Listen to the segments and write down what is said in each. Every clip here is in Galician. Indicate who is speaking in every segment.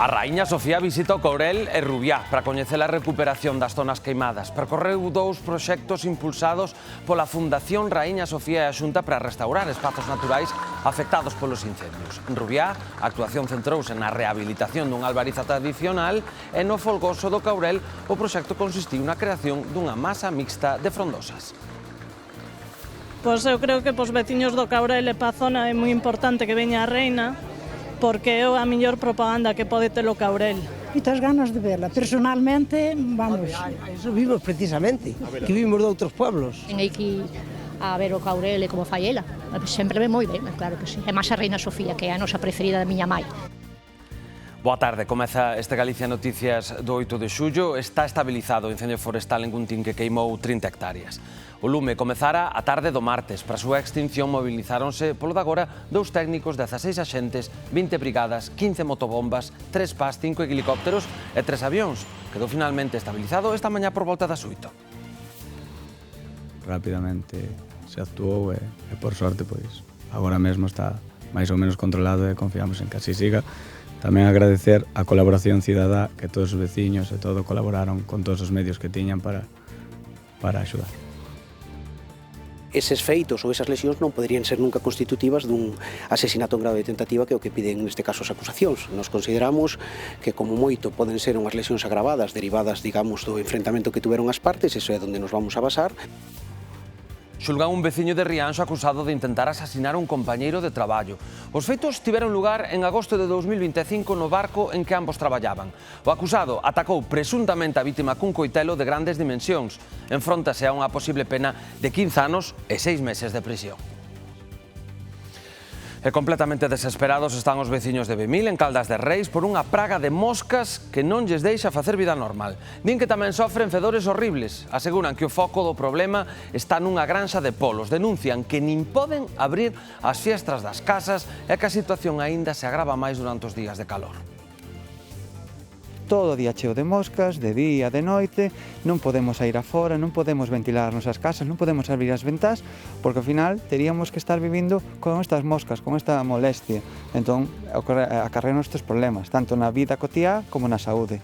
Speaker 1: A raíña Sofía visita o Courel e Rubiá para coñecer a recuperación das zonas queimadas. Percorreu dous proxectos impulsados pola Fundación Raíña Sofía e a Xunta para restaurar espazos naturais afectados polos incendios. En Rubiá, a actuación centrouse na rehabilitación dunha albariza tradicional e no folgoso do Courel o proxecto consistiu na creación dunha masa mixta de frondosas.
Speaker 2: Pois eu creo que pos veciños do Courel e pa zona é moi importante que veña a reina, porque é a mellor propaganda que pode ter o Courel.
Speaker 3: Moitas ganas de verla. Personalmente, vamos...
Speaker 4: Eso vimos precisamente, que vimos de outros pueblos.
Speaker 5: Hai que ir a ver o Courel e como fai ela. Sempre ve moi ben, claro que sí. É máis a Reina Sofía, que é a nosa preferida da miña mãe.
Speaker 1: Boa tarde, comeza este Galicia Noticias do 8 de xullo. Está estabilizado o incendio forestal en Guntín que queimou 30 hectáreas. O lume comezara a tarde do martes. Para a súa extinción mobilizáronse polo de agora 2 técnicos, 16 axentes, 20 brigadas, 15 motobombas, 3 PAS, 5 helicópteros e 3 avións. Quedou finalmente estabilizado esta mañá por volta das 8.
Speaker 6: Rapidamente se actuou e por sorte pois agora mesmo está máis ou menos controlado e confiamos en que así siga. Tamén agradecer a colaboración cidadá, que todos os veciños e todo colaboraron con todos os medios que tiñan para axudar.
Speaker 7: Eses feitos ou esas lesións non poderían ser nunca constitutivas dun asesinato en grado de tentativa, que é o que piden neste caso as acusacións. Nos consideramos que como moito poden ser unhas lesións agravadas derivadas, digamos, do enfrentamento que tuveron as partes, eso é onde nos vamos a basar.
Speaker 1: Xulgan un veciño de Rianxo acusado de intentar asasinar un compañeiro de traballo. Os feitos tiveron lugar en agosto de 2025 no barco en que ambos traballaban. O acusado atacou presuntamente a vítima cun coitelo de grandes dimensións. Enfróntase a unha posible pena de 15 anos e 6 meses de prisión. E completamente desesperados están os veciños de Bemil, en Caldas de Reis, por unha praga de moscas que non lles deixa facer vida normal. Din que tamén sofren fedores horribles. Aseguran que o foco do problema está nunha granxa de polos. Denuncian que nin poden abrir as fiestras das casas e que a situación aínda se agrava máis durante os días de calor.
Speaker 8: Todo o día cheo de moscas, de día, de noite, non podemos sair afora, non podemos ventilar as nosas casas, non podemos abrir as ventás, porque ao final teríamos que estar vivindo con estas moscas, con esta molestia. Entón, acarrean estes problemas, tanto na vida cotiá como na saúde.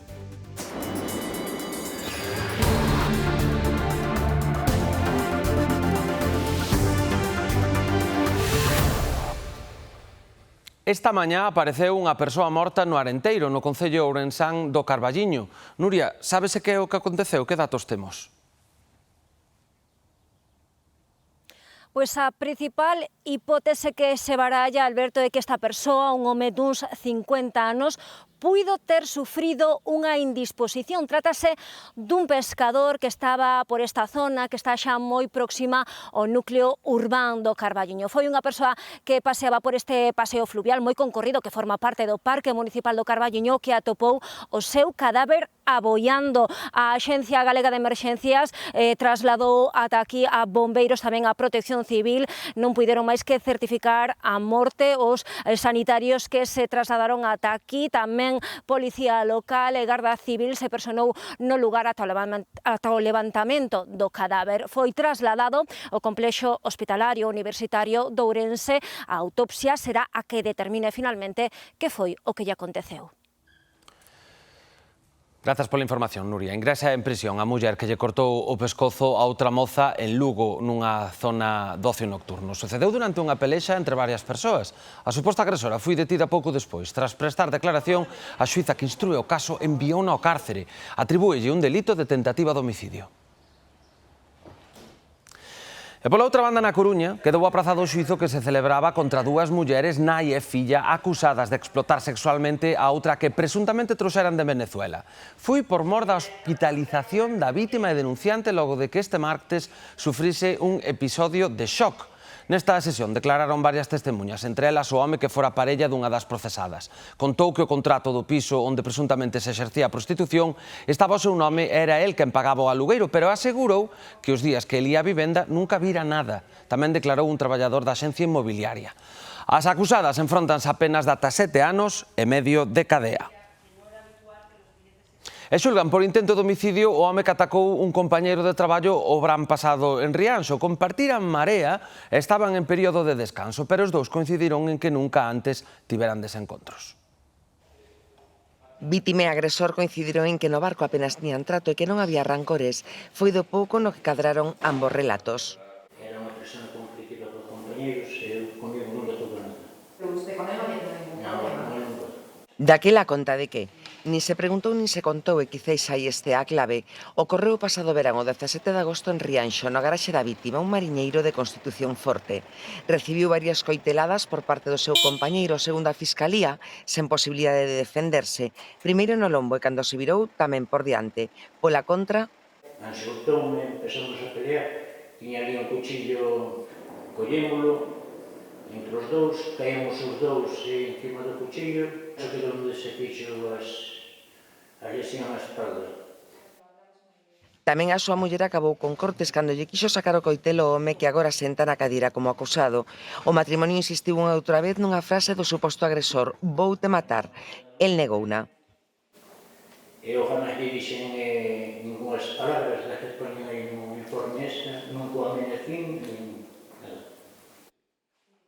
Speaker 1: Esta mañá apareceu unha persoa morta no Arenteiro, no concello ourensán do Carballiño. Nuria, sábese que é o que aconteceu? Que datos temos?
Speaker 9: Pois a principal hipótese que se baralla, Alberto, é que esta persoa, un home duns 50 anos, puido ter sufrido unha indisposición. Trátase dun pescador que estaba por esta zona, que está xa moi próxima ao núcleo urbán do Carballiño. Foi unha persoa que paseaba por este paseo fluvial moi concorrido que forma parte do Parque Municipal do Carballiño, que atopou o seu cadáver aboiando. A Axencia Galega de Emerxencias trasladou ata aquí a bombeiros, tamén a Protección Civil. Non puideron máis que certificar a morte. Os sanitarios que se trasladaron ata aquí, tamén Policía Local e Garda Civil se personou no lugar ata o levantamento do cadáver. Foi trasladado ao complexo hospitalario universitario de Ourense. A autopsia será a que determine finalmente que foi o que lle aconteceu.
Speaker 1: Grazas pola información, Nuria. Ingresa en prisión a muller que lle cortou o pescozo a outra moza en Lugo, nunha zona de ocio nocturno. Sucedeu durante unha pelexa entre varias persoas. A suposta agresora foi detida pouco despois. Tras prestar declaración, a xuíza que instrue o caso enviouno ao cárcere. Atribúelle un delito de tentativa de homicidio. E pola outra banda, na Coruña, quedou aprazado o xuízo que se celebraba contra dúas mulleres, nai e filla, acusadas de explotar sexualmente a outra que presuntamente trouxeran de Venezuela. Foi por mor da hospitalización da vítima e denunciante logo de que este martes sufrise un episodio de shock. Nesta sesión declararon varias testemunhas, entre elas o home que fora parella dunha das procesadas. Contou que o contrato do piso onde presuntamente se exercía a prostitución estaba ao seu nome e era el quen pagaba o alugueiro, pero asegurou que os días que el ia a vivenda nunca vira nada. Tamén declarou un traballador da axencia inmobiliaria. As acusadas enfrontanse a penas de ata 7 anos e medio de cadea. E xulgan por intento de homicidio o home que atacou un compañeiro de traballo o verán pasado en Rianxo. Compartiran marea e estaban en período de descanso, pero os dous coincidiron en que nunca antes tiveran desencontros.
Speaker 10: Vítima e agresor coincidiron en que no barco apenas tiñan trato e que non había rancores. Foi do pouco no que cadraron ambos relatos.
Speaker 11: Era unha persona conflictiva cos compañeros e eu comigo nunca tuve nada.
Speaker 10: Pero usted con él non había ningún problema?
Speaker 11: Non, nunca.
Speaker 10: Daquela conta de que nin se preguntou nin se contou e quizáis aí estea a clave. Ocorreu o pasado verán o 17 de agosto en Rianxo, na garaxe da vítima, un mariñeiro de Constitución Forte. Recibiu varias coiteladas por parte do seu compañeiro, segundo a Fiscalía, sen posibilidade de defenderse. Primeiro no lombo e cando se virou tamén por diante. Pola contra...
Speaker 11: Anxultoume, empezamos a pelear, tiña ali un cuchillo, collémolo, entre os dous, caímos os dous encima do cuchillo, só que onde se fixo a lesión á espalda.
Speaker 10: Tamén a súa muller acabou con cortes cando lle quixo sacar o coitelo ao home que agora senta na cadeira como acusado. O matrimonio insistiu unha outra vez nunha frase do suposto agresor: "Voute matar". El negouna.
Speaker 11: Eu jamás lle dixen ningunhas palabras das que poñen aí no informe esta, nunca amenacín,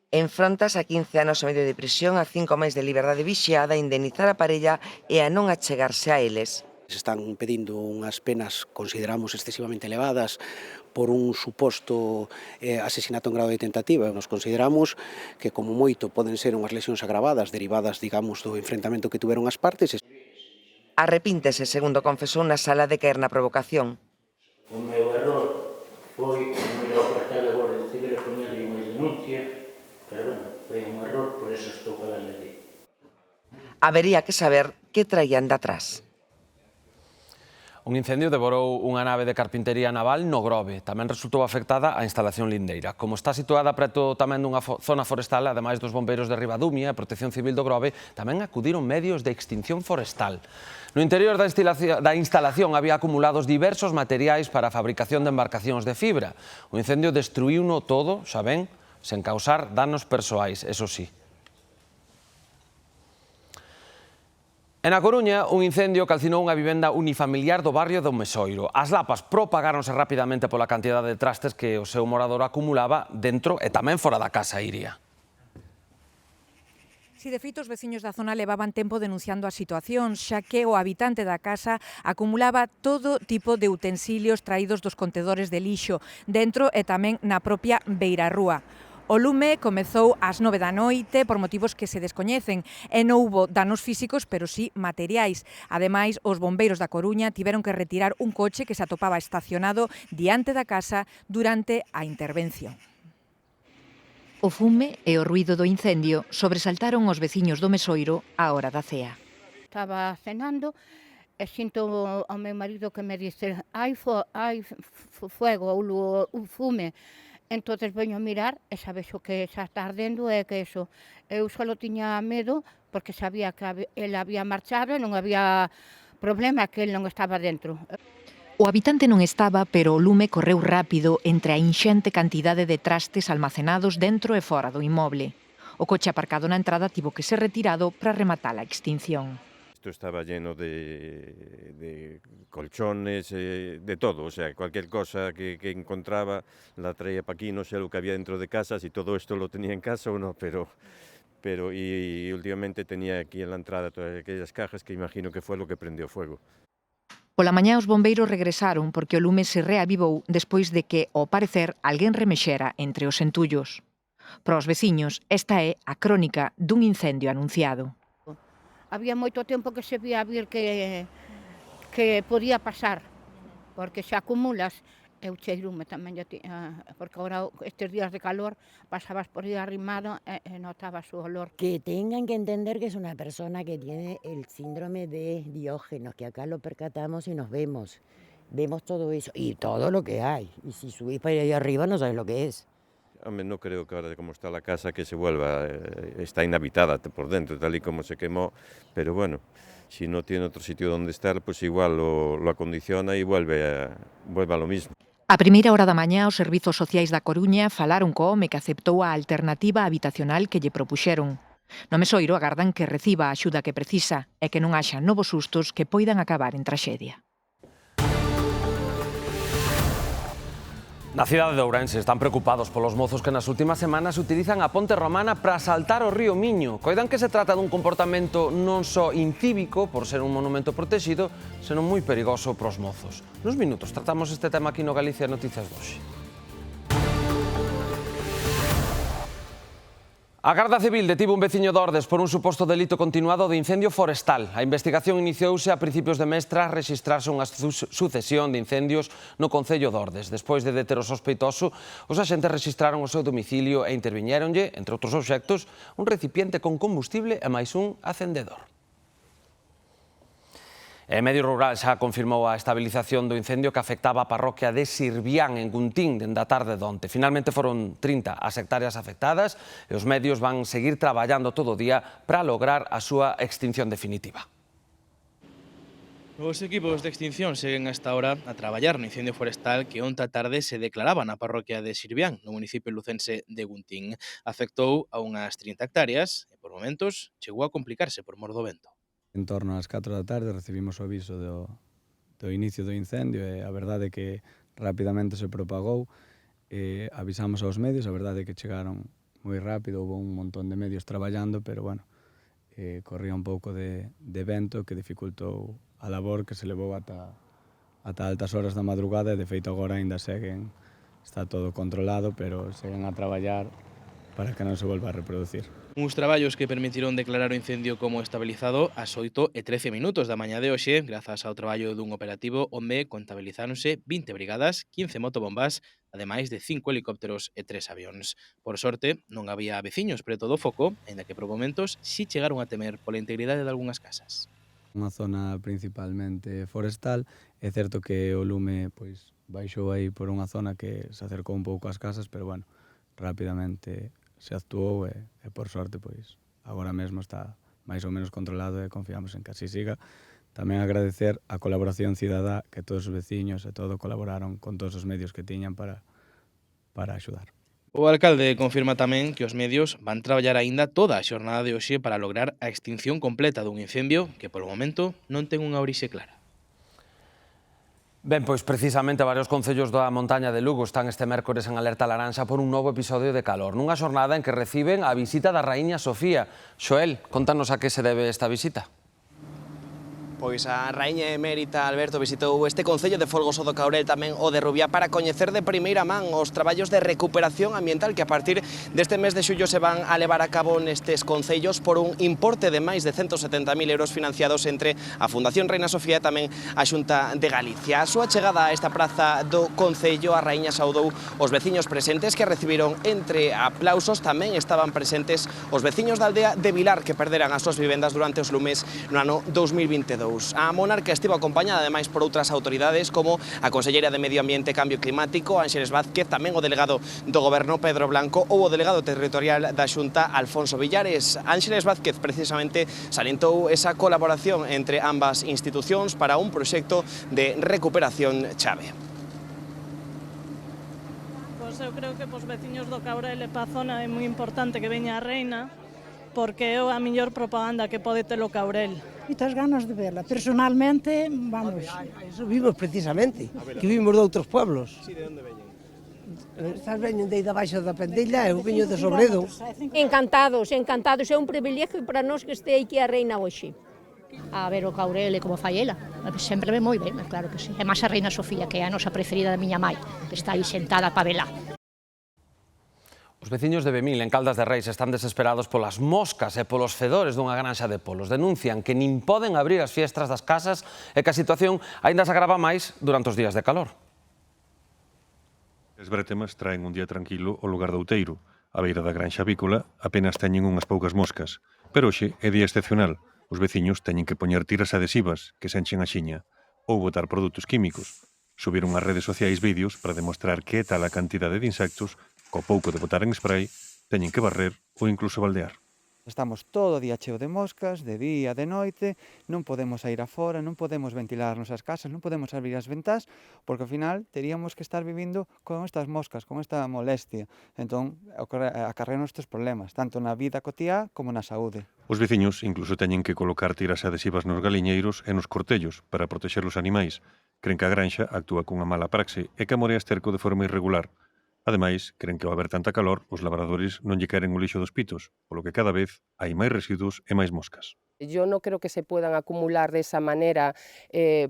Speaker 10: Enfrontas a 15 anos e medio de prisión, a 5 máis de liberdade vixiada, a indemnizar a parella e a non achegarse a eles.
Speaker 7: Se están pedindo unhas penas, consideramos, excesivamente elevadas por un suposto asesinato en grado de tentativa. Nos consideramos que, como moito, poden ser unhas lesións agravadas derivadas, digamos, do enfrentamento que tuveron as partes.
Speaker 10: Arrepíntese, segundo confesou na sala, de caer na provocación.
Speaker 11: O meu error foi o meu apartar agora de civil e poñerlle unha denuncia, pero, bueno, foi un error, por eso estou falando aquí.
Speaker 10: Habería que saber que traían de atrás.
Speaker 1: Un incendio devorou unha nave de carpintería naval no Grove. Tamén resultou afectada a instalación lindeira. Como está situada preto tamén dunha zona forestal, ademais dos bombeiros de Ribadumia e Protección Civil do Grove, tamén acudiron medios de extinción forestal. No interior da instalación había acumulados diversos materiais para a fabricación de embarcacións de fibra. O incendio destruíuno todo, xa ven, sen causar danos persoais, eso sí. En A Coruña, un incendio calcinou unha vivenda unifamiliar do barrio do Mesoiro. As lapas propagáronse rapidamente pola cantidad de trastes que o seu morador acumulaba dentro e tamén fora da casa, Iria.
Speaker 12: Si, de feito, os veciños da zona levaban tempo denunciando a situación, xa que o habitante da casa acumulaba todo tipo de utensilios traídos dos contedores de lixo dentro e tamén na propia beirarrúa. O lume comezou ás 9 da noite por motivos que se descoñecen e non houbo danos físicos, pero sí materiais. Ademais, os bombeiros da Coruña tiveron que retirar un coche que se atopaba estacionado diante da casa durante a intervención.
Speaker 13: O fume e o ruído do incendio sobresaltaron os veciños do Mesoiro á hora da cea.
Speaker 14: Estaba cenando e sinto ao meu marido que me dice hai fuego, o fume. Entonces veño a mirar e sabes o que xa está ardendo é que eso. Eu só tiña medo porque sabía que ele había marchado e non había problema, que ele non estaba dentro.
Speaker 13: O habitante non estaba, pero o lume correu rápido entre a inxente cantidade de trastes almacenados dentro e fora do inmoble. O coche aparcado na entrada tivo que ser retirado para rematar a extinción.
Speaker 15: Esto estaba lleno de colchones, de todo, o sea, cualquier cosa que encontraba la traía para aquí, no sé lo que había dentro de casa, si todo esto lo tenía en casa o no, pero y últimamente tenía aquí en la entrada todas aquellas cajas que imagino que fue lo que prendió fuego.
Speaker 13: Pola mañá os bombeiros regresaron porque o lume se reavivou despois de que, ao parecer, alguén remexera entre os entullos. Para os veciños, esta é a crónica dun incendio anunciado.
Speaker 14: Había moito tempo que se vía vir que podía pasar, porque se acumulas, eu cheirume tamén, porque agora estes días de calor pasabas por aí arrimado e notabas o olor.
Speaker 16: Que tengan que entender que es una persona que tiene el síndrome de Diógenes, que acá lo percatamos y nos vemos todo eso y todo lo que hay, y si subís para ahí arriba no sabes lo que es.
Speaker 15: Hombre, no creo que ahora como está la casa que se vuelva, está inhabitada por dentro, tal y como se quemó, pero bueno, si no tiene otro sitio donde estar, pues igual lo acondiciona y vuelve a lo mismo.
Speaker 13: A primeira hora da mañá, os servizos sociais da Coruña falaron co home que aceptou a alternativa habitacional que lle propuxeron. No Mesoiro agardan que reciba a axuda que precisa e que non haxa novos sustos que poidan acabar en traxedia.
Speaker 1: Na cidade de Ourense están preocupados polos mozos que nas últimas semanas utilizan a ponte romana para saltar o río Miño. Coidan que se trata dun comportamento non só incívico, por ser un monumento protegido, senón moi perigoso pros mozos. Nos minutos tratamos este tema aquí no Galicia Noticias de hoxe. A Garda Civil detivo un veciño de Ordes por un suposto delito continuado de incendio forestal. A investigación iniciouse a principios de mes tras rexistrarse unha sucesión de incendios no concello de Ordes. Despois de deter o sospeitoso, os axentes rexistraron o seu domicilio e interviñéronlle, entre outros obxectos, un recipiente con combustible e máis un acendedor. E Medio Rural xa confirmou a estabilización do incendio que afectaba a parroquia de Sirvián, en Guntín, dende a tarde de onte. Finalmente foron 30 as hectáreas afectadas e os medios van seguir traballando todo o día para lograr a súa extinción definitiva.
Speaker 17: Os equipos de extinción seguen hasta ahora a traballar no incendio forestal que onte á tarde se declaraba na parroquia de Sirvián, no municipio lucense de Guntín. Afectou a unhas 30 hectáreas e, por momentos, chegou a complicarse por mor do vento.
Speaker 6: En torno ás 4 da tarde recibimos o aviso do inicio do incendio e a verdade é que rapidamente se propagou. Avisamos aos medios, a verdade é que chegaron moi rápido, houve un montón de medios traballando, pero bueno, corría un pouco de vento que dificultou a labor que se levou ata altas horas da madrugada e de feito agora ainda seguen, está todo controlado, pero seguen a traballar para que non se volva a reproducir.
Speaker 17: Uns traballos que permitiron declarar o incendio como estabilizado ás 8:13 da mañá de hoxe, grazas ao traballo dun operativo onde contabilizáronse 20 brigadas, 15 motobombas, ademais de 5 helicópteros e 3 avións. Por sorte, non había veciños preto do foco, aínda que por momentos si chegaron a temer pola integridade de algunhas casas.
Speaker 6: Unha zona principalmente forestal, é certo que o lume baixou aí por unha zona que se acercou un pouco ás casas, pero bueno, rapidamente se actuou e por sorte agora mesmo está máis ou menos controlado e confiamos en que así siga. Tamén agradecer a colaboración cidadá que todos os veciños e todo colaboraron con todos os medios que tiñan para axudar.
Speaker 17: O alcalde confirma tamén que os medios van traballar aínda toda a xornada de hoxe para lograr a extinción completa dun incendio que polo momento non ten unha orixe clara.
Speaker 1: Ben, pois precisamente varios concellos da montaña de Lugo están este mércores en alerta laranxa por un novo episodio de calor, nunha xornada en que reciben a visita da raíña Sofía. Xoel, contanos a que se debe esta visita.
Speaker 18: Pois a raíña emérita Alberto visitou este concello de Folgoso do Caurel, tamén o de Rubiá, para coñecer de primeira man os traballos de recuperación ambiental que a partir deste mes de xullo se van a levar a cabo nestes concellos por un importe de máis de 170.000 euros financiados entre a Fundación Reina Sofía e tamén a Xunta de Galicia. A súa chegada a esta praza do concello, a raíña saudou os veciños presentes que recibiron entre aplausos. Tamén estaban presentes os veciños da aldea de Vilar que perderan as súas vivendas durante os lumes no ano 2022. A monarca estivo acompañada ademais por outras autoridades como a conselleira de Medio Ambiente e Cambio Climático, Ánxeles Vázquez, tamén o delegado do Goberno, Pedro Blanco, ou o delegado territorial da Xunta, Alfonso Villares. Ánxeles Vázquez precisamente salientou esa colaboración entre ambas institucións para un proxecto de recuperación chave.
Speaker 2: Pois eu creo que pos veciños do Caurel e pa zona é moi importante que veña a reina, porque é a mellor propaganda que pode ter o Caurel.
Speaker 3: Moitas ganas de verla. Personalmente, vamos.
Speaker 4: Eso vimos precisamente, que vimos de outros pueblos.
Speaker 18: Sí, de onde veñen?
Speaker 4: Estas veñen de aí da baixa da Pendilla, eu veño de Sobredo.
Speaker 5: Encantados, é un privilegio para nós que este aquí a reina hoxe. A ver o Caurel e como fai ela. Sempre ve moi ben, claro que sí. É máis a reina Sofía, que é a nosa preferida da miña mãe, que está aí sentada para vela.
Speaker 1: Os veciños de Bemil, en Caldas de Reis, están desesperados polas moscas e polos fedores dunha granxa de polos. Denuncian que nin poden abrir as fiestras das casas e que a situación aínda se agrava máis durante os días de calor.
Speaker 19: As brétemas traen un día tranquilo ao lugar do Outeiro. A beira da granxa avícola apenas teñen unhas poucas moscas. Pero hoxe é día excepcional. Os veciños teñen que poñer tiras adhesivas que se enchen a xiña ou botar produtos químicos. Subiron ás redes sociais vídeos para demostrar que é tal a cantidade de insectos co pouco de botar en spray, teñen que barrer ou incluso baldear.
Speaker 8: Estamos todo o día cheo de moscas, de día, de noite, non podemos sair afora, non podemos ventilar as nosas casas, non podemos abrir as ventás, porque ao final teríamos que estar vivindo con estas moscas, con esta molestia. Entón, acarrean estes problemas, tanto na vida cotiá como na saúde.
Speaker 19: Os veciños incluso teñen que colocar tiras adhesivas nos galiñeiros e nos cortellos para protexer os animais, Cren que a granxa actúa cunha mala praxe e que amorea esterco de forma irregular. Ademais, cren que ao haber tanta calor, os labradores non lle queren o lixo dos pitos, polo que cada vez hai máis residuos e máis moscas.
Speaker 20: Yo no creo que se puedan acumular de esa manera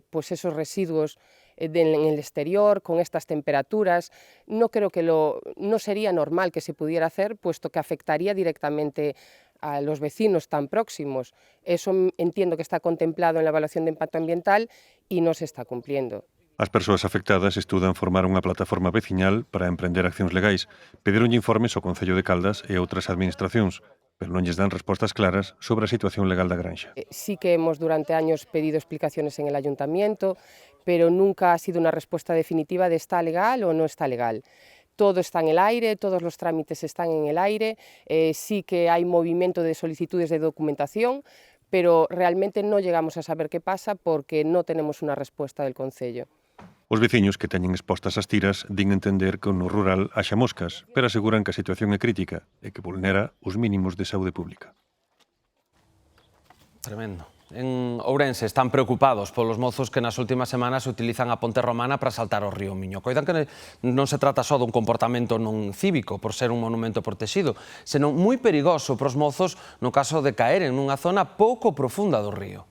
Speaker 20: pues esos residuos en el exterior, con estas temperaturas. No creo que no sería normal que se pudiera hacer, puesto que afectaría directamente a los vecinos tan próximos. Eso entiendo que está contemplado en la evaluación de impacto ambiental y no se está cumpliendo.
Speaker 19: As persoas afectadas estudan formar unha plataforma veciñal para emprender accións legais. Pedironlle informes ao Concello de Caldas e outras administracións, pero non lles dan respostas claras sobre a situación legal da granxa.
Speaker 20: Sí que hemos durante años pedido explicaciones en el ayuntamiento, pero nunca ha sido una respuesta definitiva de está legal o no está legal. Todo está en el aire, todos los trámites están en el aire, sí que hay movimiento de solicitudes de documentación, pero realmente no llegamos a saber qué pasa porque no tenemos una respuesta del Concello.
Speaker 19: Os veciños que teñen expostas as tiras din entender que no rural haxa moscas, pero aseguran que a situación é crítica e que vulnera os mínimos de saúde pública.
Speaker 1: Tremendo. En Ourense están preocupados polos mozos que nas últimas semanas utilizan a ponte romana para saltar o río Miño. Coidan que non se trata só dun comportamento non cívico por ser un monumento protegido, senón moi perigoso para os mozos no caso de caeren nunha zona pouco profunda do río.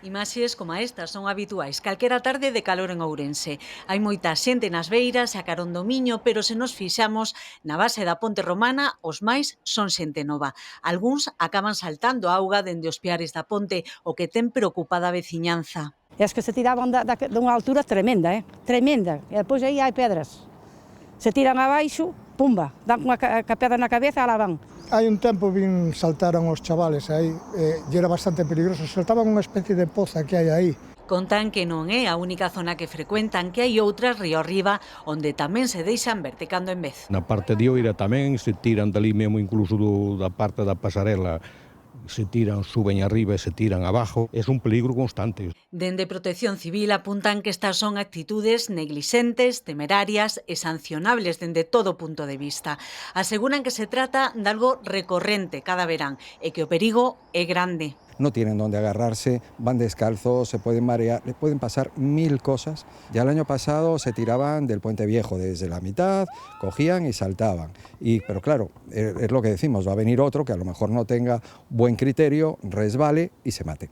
Speaker 21: Imaxes como estas son habituais calquera tarde de calor en Ourense. Hai moita xente nas beiras e a carón do Miño, pero se nos fixamos na base da ponte romana, os máis son xente nova. Algúns acaban saltando a auga dende os piares da ponte, o que ten preocupada a veciñanza.
Speaker 3: E as que se tiraban dunha altura tremenda, tremenda. E depois aí hai pedras. Se tiran abaixo, pumba, dan unha pedra na cabeza e la van.
Speaker 22: Hai un tempo saltaron os chavales aí, e era bastante peligroso, saltaban unha especie de poza que hai aí.
Speaker 21: Contan que non é a única zona que frecuentan, que hai outras río arriba onde tamén se deixan verte cando en vez.
Speaker 23: Na parte de Oira tamén se tiran dali mesmo incluso da parte da pasarela, se tiran, suben arriba e se tiran abajo, é un peligro constante.
Speaker 21: Dende Protección Civil apuntan que estas son actitudes neglixentes, temerarias e sancionables dende todo punto de vista. Aseguran que se trata de algo recorrente cada verán e que o perigo é grande.
Speaker 24: No tienen donde agarrarse, van descalzos, se pueden marear, les pueden pasar 1000 cosas. Ya el año pasado se tiraban del Puente Viejo desde la mitad, cogían y saltaban. Pero claro, es lo que decimos, va a venir otro que a lo mejor no tenga buen criterio, resbale y se mate.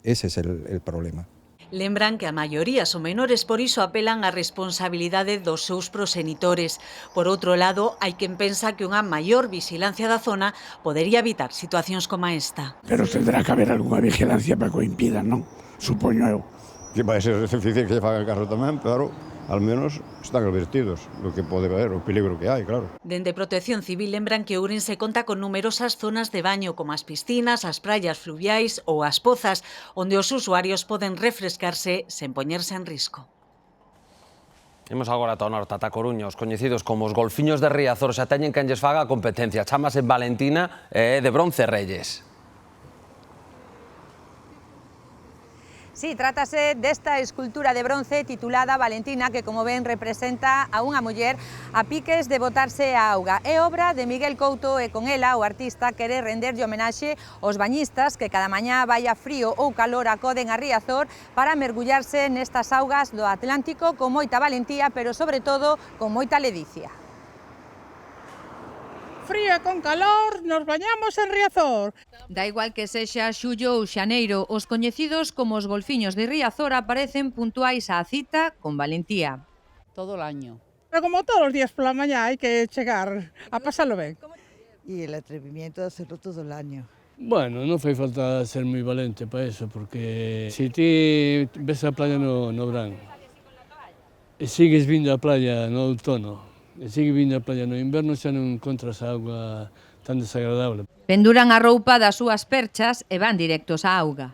Speaker 24: Ese es el problema.
Speaker 21: Lembran que a maioría son menores, por iso apelan á responsabilidade dos seus proxenitores. Por outro lado, hai quen pensa que unha maior vigilancia da zona podería evitar situacións como esta.
Speaker 25: Pero tendrá que haber algunha vigilancia para que o impidan, non? Supoño eu.
Speaker 26: Que vai ser difícil que lle faga caso tamén, pero al menos están advertidos do que pode haber, o peligro que hai, claro.
Speaker 21: Dende Protección Civil lembran que Ourense conta con numerosas zonas de baño, como as piscinas, as praias fluviais ou as pozas, onde os usuarios poden refrescarse sen poñerse en risco.
Speaker 1: Imos agora ata o norte, ata Coruña. Os coñecidos como os golfiños de Riazor xa teñen quen lles faga a competencia. Chámase Valentina de Bronce Reyes.
Speaker 12: Sí, trátase desta escultura de bronce titulada Valentina, que, como ven, representa a unha muller a piques de botarse a auga. É obra de Miguel Couto e con ela o artista quere renderlle homenaxe aos bañistas que cada mañá vaia frío ou calor acoden a Riazor para mergullarse nestas augas do Atlántico con moita valentía, pero sobre todo con moita ledicia.
Speaker 27: Frío con calor, nos bañamos en Riazor.
Speaker 12: Da igual que sexa xullo ou xaneiro, os coñecidos como os golfiños de Riazor aparecen puntuais á cita con valentía.
Speaker 27: Todo el año. Pero como todos los días por la mañana hay que chegar a pasarlo ben.
Speaker 28: Y el atrevimiento de hacerlo todo el año.
Speaker 29: Bueno, non fai falta ser moi valente para eso, porque se ti ves a playa no verán e sigues vindo a playa no outono, e sigue vindo a playa no inverno, xa non encontras a auga tan desagradable.
Speaker 12: Penduran a roupa das súas perchas e van directos á auga.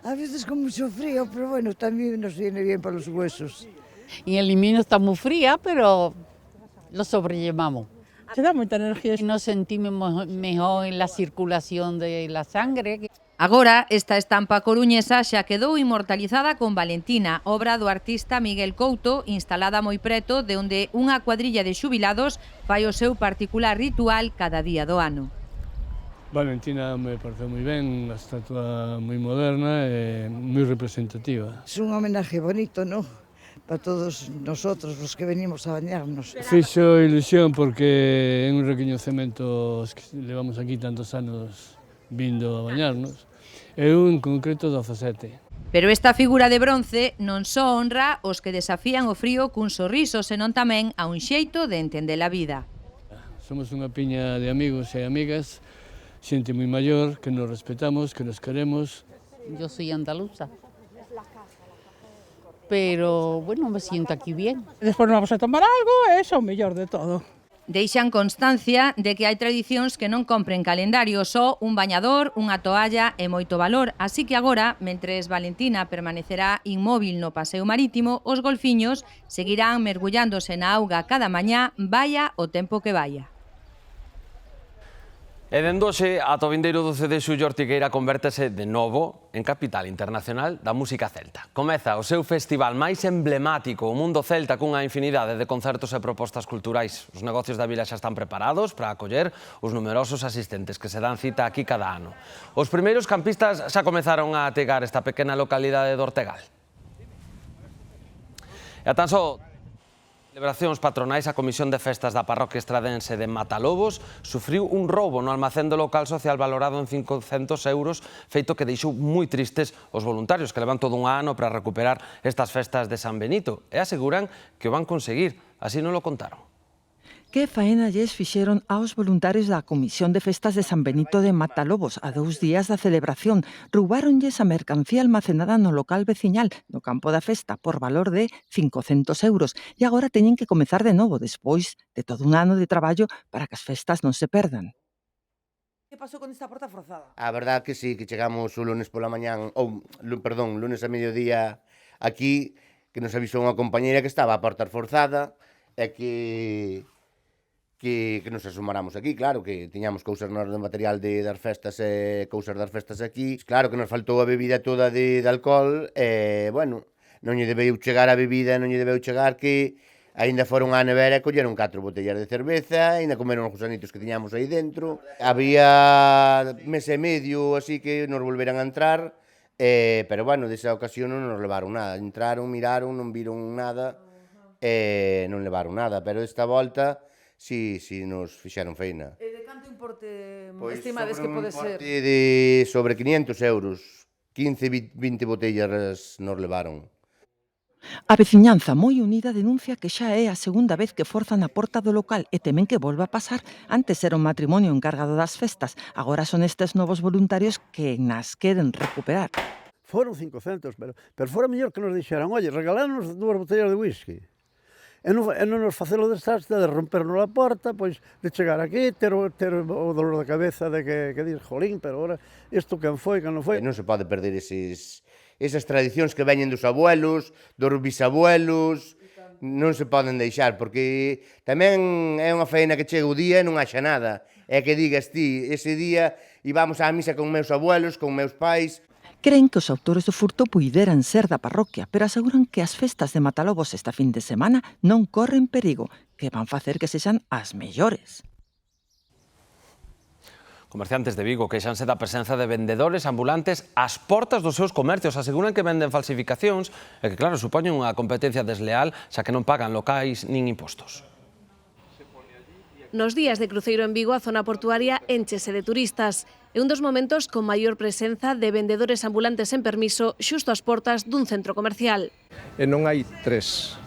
Speaker 28: A veces con mucho frío, pero bueno, también nos viene bien para los huesos.
Speaker 27: Y el invierno está muy fría, pero lo sobrellevamos. Se da moita energía. Nos sentimos mejor en la circulación de la sangre.
Speaker 12: Agora, esta estampa coruñesa xa quedou inmortalizada con Valentina, obra do artista Miguel Couto, instalada moi preto de onde unha cuadrilla de xubilados fai o seu particular ritual cada día do ano.
Speaker 29: Valentina me parece moi ben, unha estatua moi moderna e moi representativa.
Speaker 28: Es un homenaje bonito, ¿no? Para todos nosotros, los que venimos a bañarnos.
Speaker 29: Fixo ilusión porque é un recoñecemento que levamos aquí tantos anos vindo a bañarnos. Eu en concreto 17.
Speaker 6: Pero esta figura de bronce non só honra os que desafían o frío cun sorriso, senón tamén a un xeito de entender a vida.
Speaker 29: Somos unha piña de amigos e amigas, xente moi maior, que nos respetamos, que nos queremos.
Speaker 27: Yo soy andaluza, pero bueno, me siento aquí bien.
Speaker 7: Despois nos vamos a tomar algo, eso é o mellor de todo.
Speaker 6: Deixan constancia de que hai tradicións que non compren calendario, só un bañador, unha toalla e moito valor. Así que agora, mentres Valentina permanecerá inmóvil no paseo marítimo, os golfiños seguirán mergullándose na auga cada mañá, vaya o tempo que vaya.
Speaker 1: E dende hoxe, ata o vindeiro 12 de xullo, Ortigueira convértese de novo en capital internacional da música celta. Comeza o seu festival máis emblemático, o Mundo Celta, cunha infinidade de concertos e propostas culturais. Os negocios da vila xa están preparados para acoller os numerosos asistentes que se dan cita aquí cada ano. Os primeiros campistas xa comezaron a ategar esta pequena localidade de Ortegal. E a tan só celebracións patronais, a Comisión de Festas da Parroquia Estradense de Matalobos sufriu un roubo no almacén do local social valorado en 500 euros, feito que deixou moi tristes os voluntarios que levan todo un ano para recuperar estas festas de San Benito e aseguran que o van conseguir, así non lo contaron.
Speaker 9: Que faena lles fixeron aos voluntarios da Comisión de Festas de San Benito de Matalobos a 2 días da celebración. Roubáronlles a mercancía almacenada no local veciñal no campo da festa por valor de 500 euros e agora teñen que comezar de novo despois de todo un ano de traballo para que as festas non se perdan.
Speaker 10: Que pasou con esta porta forzada?
Speaker 11: A verdad que sí, que chegamos o lunes pola mañán, lunes a mediodía aquí, que nos avisou unha compañeira que estaba a porta forzada e que nos asomáramos aquí, claro, que tiñamos cousas no material das festas e cousas das festas aquí. Claro que nos faltou a bebida toda de alcohol e, bueno, non lle debeu chegar a bebida, non lle debeu chegar que aínda foron á nevera e colleron 4 botellas de cerveza, aínda comeron os gusanitos que tiñamos aí dentro. Había mes e medio así que nos volveran a entrar, pero, bueno, desa ocasión non nos levaron nada. Entraron, miraron, non viron nada e non levaron nada, pero esta volta sí, nos fixeron feina.
Speaker 10: E de canto importe estimades que pode ser?
Speaker 11: De sobre 500 euros, 15, 20 botellas nos levaron.
Speaker 9: A veciñanza moi unida denuncia que xa é a segunda vez que forzan a porta do local e temen que volva a pasar. Antes era un matrimonio encargado das festas, agora son estes novos voluntarios que nas queren recuperar.
Speaker 25: Foron 500, pero fora mellor que nos dixeran, oye, regalámonos 2 botellas de whisky. E non nos facelo desastre de rompernos a porta, pois de chegar aquí, ter o dolor de cabeza de que dis, jolín, pero ahora isto quen foi, quen non foi.
Speaker 11: Non se pode perder esas tradicións que veñen dos abuelos, dos bisabuelos, non se poden deixar, porque tamén é unha faena que chega o día e non haxa nada. É que digas ti, ese día íbamos á misa con meus abuelos, con meus pais.
Speaker 9: Creen que os autores do furto puideran ser da parroquia, pero aseguran que as festas de Matalobos esta fin de semana non corren perigo, que van facer que sexan as mellores.
Speaker 1: Comerciantes de Vigo queixanse da presenza de vendedores ambulantes ás portas dos seus comercios. Aseguran que venden falsificacións e que, claro, supoñen unha competencia desleal, xa que non pagan locais nin impostos.
Speaker 13: Nos días de cruceiro en Vigo, a zona portuaria énchese de turistas. É un dos momentos con maior presenza de vendedores ambulantes en permiso xusto ás portas dun centro comercial.
Speaker 14: E non hai 3,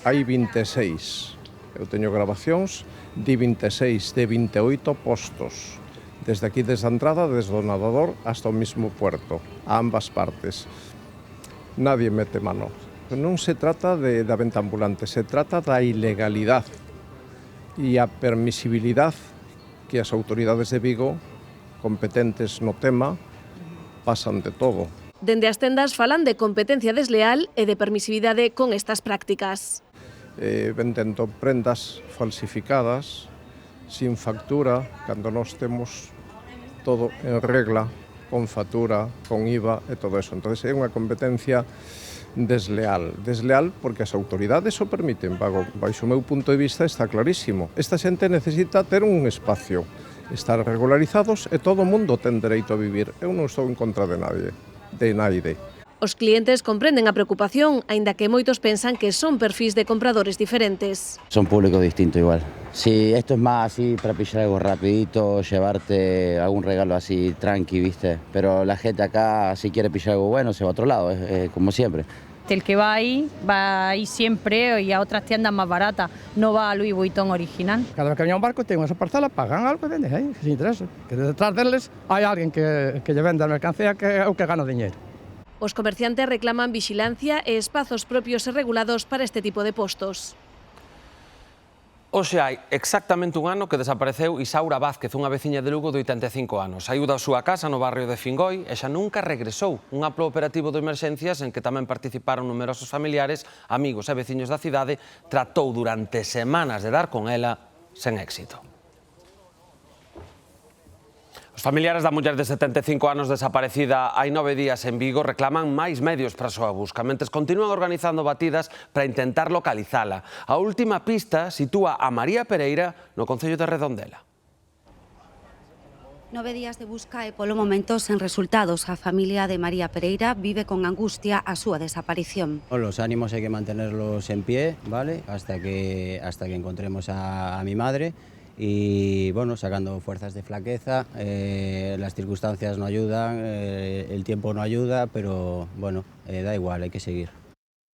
Speaker 14: hai 26. Eu teño grabacións de 26, de 28 postos. Desde aquí, desde a entrada, desde o nadador hasta o mismo puerto, a ambas partes. Nadie mete mano. Non se trata da venta ambulante, se trata da ilegalidade e a permisibilidade que as autoridades de Vigo, competentes no tema, pasan de todo.
Speaker 13: Dende as tendas falan de competencia desleal e de permisividade con estas prácticas.
Speaker 14: Vendendo prendas falsificadas, sin factura, cando nós temos todo en regla, con factura, con IVA e todo eso. Entón, é unha competencia desleal. Desleal porque as autoridades o permiten. Baixo o meu punto de vista está clarísimo. Esta xente necesita ter un espacio estar regularizados e todo o mundo ten dereito a vivir. Eu non estou en contra de nadie, de naide.
Speaker 13: Os clientes comprenden a preocupación, aínda que moitos pensan que son perfis de compradores diferentes.
Speaker 2: Son públicos distintos igual. Si esto es más así para pillar algo rapidito, llevarte algún regalo así tranqui, ¿viste? Pero la gente acá, si quiere pillar algo bueno, se va a otro lado, como siempre.
Speaker 4: El que va ahí siempre y a otras tiendas más baratas, no va a Louis Vuitton original.
Speaker 7: Cada vez que viene un barco, tienen esa parcela, pagan algo y venden ahí, que se interesa. Que detrás deles hai alguén que lle vende a mercancía que é o que gana dinheiro.
Speaker 13: Os comerciantes reclaman vixilancia e espazos propios e regulados para este tipo de postos.
Speaker 1: Hoxe hai exactamente un ano que desapareceu Isaura Vázquez, unha veciña de Lugo de 85 anos. Saiu da súa casa no barrio de Fingoi e xa nunca regresou. Un amplo operativo de emerxencias en que tamén participaron numerosos familiares, amigos e veciños da cidade, tratou durante semanas de dar con ela sen éxito. Os familiares da muller de 75 anos desaparecida hai 9 días en Vigo reclaman máis medios para a súa busca, mentres continúan organizando batidas para intentar localizala. A última pista sitúa a María Pereira no concello de Redondela.
Speaker 5: 9 días de busca e polo momento sen resultados. A familia de María Pereira vive con angustia a súa desaparición.
Speaker 8: Los ánimos hay que mantenerlos en pie, ¿vale? Hasta que encontremos a mi madre. Y bueno, sacando fuerzas de flaqueza, las circunstancias no ayudan, el tiempo no ayuda, pero bueno, da igual, hay que seguir.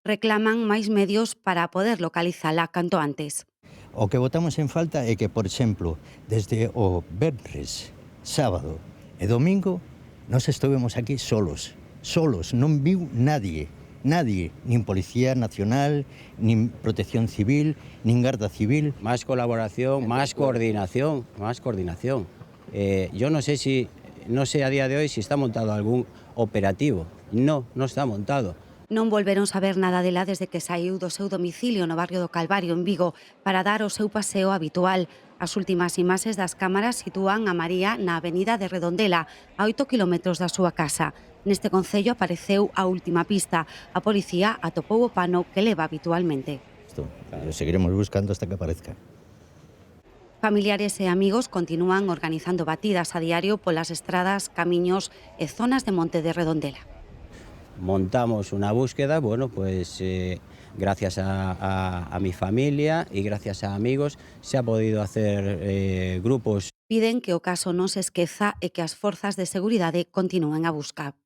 Speaker 5: Reclaman máis medios para poder localizala canto antes.
Speaker 15: O que votamos en falta é que, por exemplo, desde o venres, sábado e domingo, nós estivemos aquí solos, non viu nadie, nin Policía Nacional, nin Protección Civil, nin Garda Civil.
Speaker 8: Más colaboración, más coordinación. Yo no sé a día de hoy si está montado algún operativo. No está montado.
Speaker 5: Non volveron saber nada dela desde que saiu do seu domicilio no barrio do Calvario, en Vigo, para dar o seu paseo habitual. As últimas imaxes das cámaras sitúan a María na avenida de Redondela, a 8 kilómetros da súa casa. Neste concello apareceu a última pista. A policía atopou o pano que leva habitualmente.
Speaker 15: Seguiremos buscando hasta que aparezca.
Speaker 5: Familiares e amigos continúan organizando batidas a diario polas estradas, camiños e zonas de monte de Redondela.
Speaker 8: Montamos una búsqueda, bueno, pues gracias a mi familia y gracias a amigos se ha podido hacer grupos.
Speaker 5: Piden que o caso non se esqueza e que as forzas de seguridade continúen a buscar.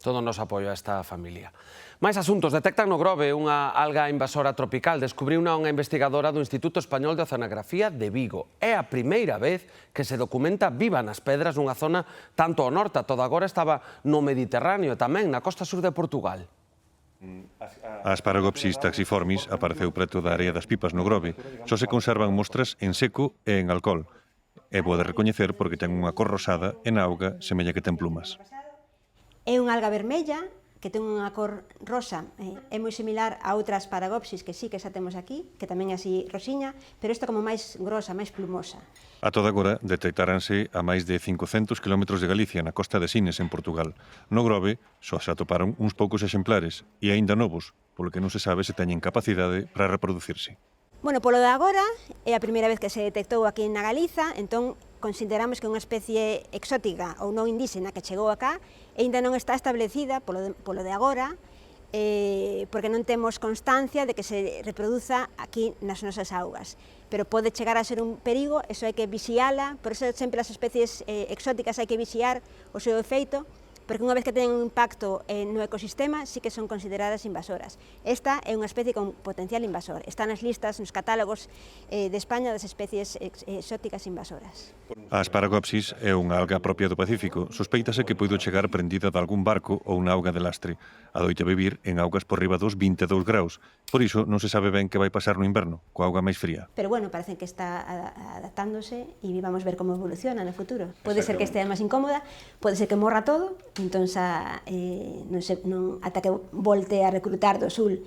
Speaker 1: Todo o noso apoio a esta familia. Máis asuntos. Detectan no Grove unha alga invasora tropical. Descubriuna unha investigadora do Instituto Español de Oceanografía de Vigo. É a primeira vez que se documenta viva nas pedras nunha zona tanto ao norte. Toda agora estaba no Mediterráneo e tamén na costa sur de Portugal.
Speaker 19: A Asparagopsis taxiformis apareceu preto da área das Pipas no Grove. Só se conservan mostras en seco e en alcohol. É boa de recoñecer porque ten unha cor rosada e na auga semella que ten plumas.
Speaker 16: É unha alga vermella que ten unha cor rosa, é moi similar a outras Asparagopsis que sí que xa temos aquí, que tamén é así rosiña, pero esta como máis grosa, máis plumosa.
Speaker 19: A toda agora detectaranse a máis de 500 km de Galicia, na costa de Sines, en Portugal. No Grove só se atoparon uns poucos exemplares e aínda novos, polo que non se sabe se teñen capacidade para reproducirse.
Speaker 16: Bueno, polo de agora, é a primeira vez que se detectou aquí na Galiza, entón consideramos que é unha especie exótica ou non indíxena que chegou acá e ainda non está establecida polo de agora, porque non temos constancia de que se reproduza aquí nas nosas augas. Pero pode chegar a ser un perigo, eso hai que vixiala, por eso sempre as especies exóticas hai que vixiar o seu efeito, porque unha vez que ten un impacto no ecosistema, sí que son consideradas invasoras. Esta é unha especie con potencial invasor. Está nas listas, nos catálogos de España das especies exóticas invasoras.
Speaker 19: A Asparagopsis é unha alga propia do Pacífico. Sospeítase que puido chegar prendida de algún barco ou unha auga de lastre. Adoita vivir en augas por riba dos 22 graus. Por iso non se sabe ben que vai pasar no inverno, coa auga máis fría.
Speaker 16: Pero bueno, parece que está adaptándose e vamos ver como evoluciona no futuro. Pode ser que estea máis incómoda, pode ser que morra todo, entón ata que volte a recrutar do sul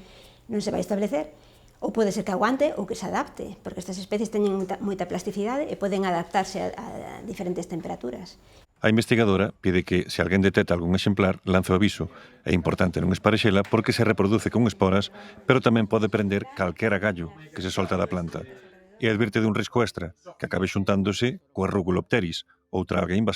Speaker 16: non se vai establecer, ou pode ser que aguante ou que se adapte, porque estas especies teñen moita plasticidade e poden adaptarse a diferentes temperaturas.
Speaker 19: A investigadora pide que, se alguén detecta algún exemplar, lance o aviso. É importante non esparexela porque se reproduce con esporas, pero tamén pode prender calquera gallo que se solta da planta. e advirte dun risco extra, que acabe xuntándose coa Rugulopteris, outra alga invasora.